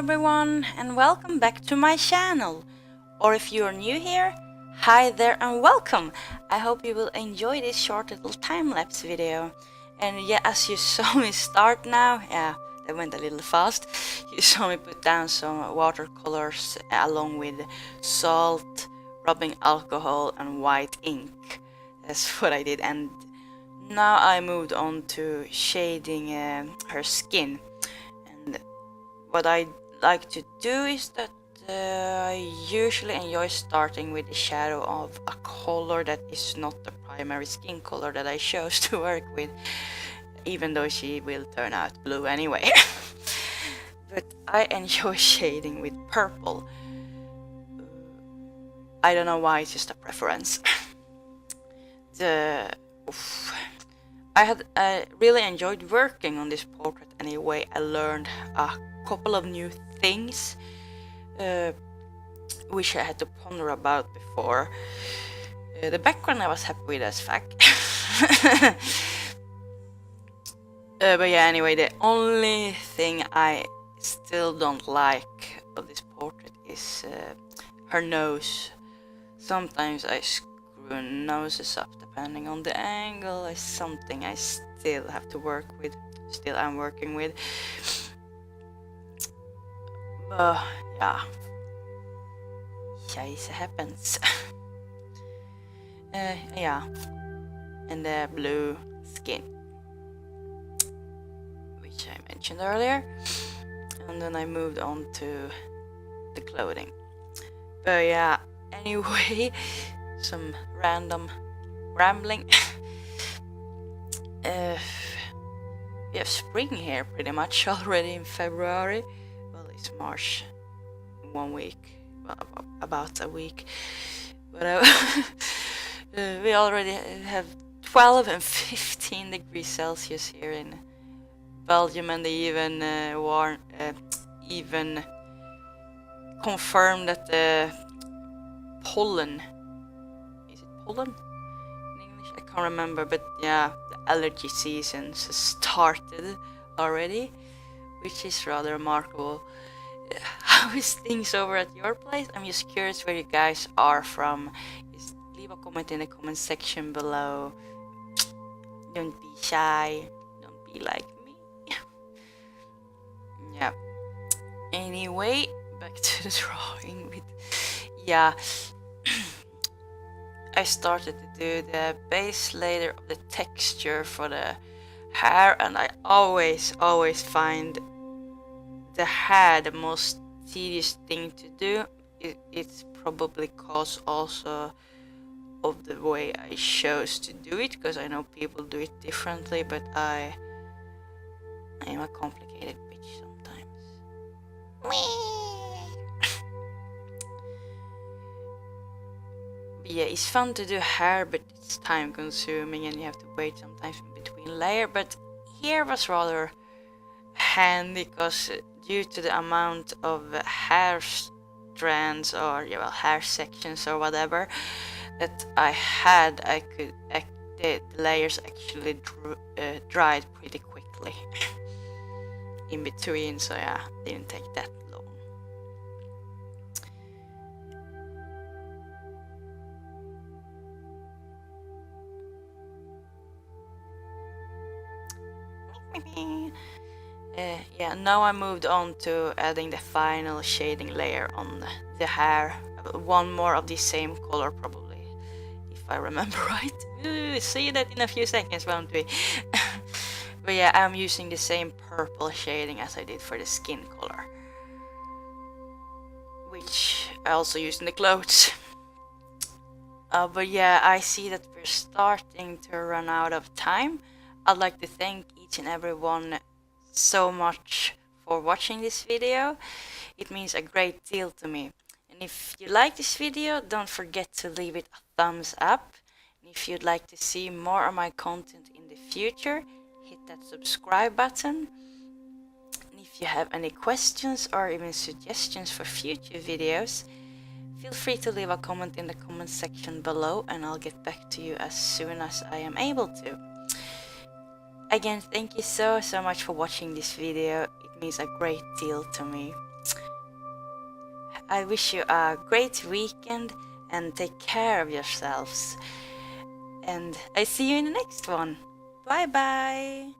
everyone, and welcome back to my channel. Or if you are new here, hi there and welcome. I hope you will enjoy this short little time-lapse video. And yeah, as you saw me start now, yeah, that went a little fast. You saw me put down some watercolors along with salt, rubbing alcohol and white ink. That's what I did, and now I moved on to shading her skin. And what I like to do is that I usually enjoy starting with the shadow of a color that is not the primary skin color that I chose to work with, even though she will turn out blue anyway. But I enjoy shading with purple. I don't know why, it's just a preference. I really enjoyed working on this portrait anyway. I learned a couple of new things which I had to ponder about before. The background I was happy with as fact. But yeah, anyway, the only thing I still don't like of this portrait is her nose. Sometimes I screw noses up depending on the angle. It's something I still have to work with. Still I'm working with. Yeah. It happens. Yeah. And the blue skin, which I mentioned earlier. And then I moved on to the clothing. But yeah, anyway, some random rambling. We have spring here pretty much already in February. Well, it's March 1 week, well, about a week. But we already have 12 and 15 degrees Celsius here in Belgium, and they even confirmed that the pollen, is it pollen in English? I can't remember, but yeah, the allergy season has started already, which is rather remarkable. How is things over at your place? I'm just curious where you guys are from. Just leave a comment in the comment section below. Don't be shy, don't be like me. Yeah, anyway, back to the drawing with, yeah. I started to do the base layer of the texture for the hair, and I always find the hair the most tedious thing to do. It's probably cause also of the way I chose to do it, because I know people do it differently, but I am a complicated bitch sometimes. Yeah, it's fun to do hair, but it's time consuming and you have to wait sometimes in between layer. But here was rather handy because due to the amount of hair strands or hair sections or whatever that I had, the layers actually dried pretty quickly in between, so yeah, didn't take that long. Yeah, now I moved on to adding the final shading layer on the hair. One more of the same color probably, if I remember right. See that in a few seconds, won't we? But yeah, I'm using the same purple shading as I did for the skin color, which I also used in the clothes. But yeah, I see that we're starting to run out of time. I'd like to thank each and every one so much for watching this video. It means a great deal to me. And if you like this video, don't forget to leave it a thumbs up. And if you'd like to see more of my content in the future, hit that subscribe button. And if you have any questions or even suggestions for future videos, feel free to leave a comment in the comment section below, and I'll get back to you as soon as I am able to. Again, thank you so much for watching this video. It means a great deal to me. I wish you a great weekend and take care of yourselves. And I see you in the next one. Bye bye!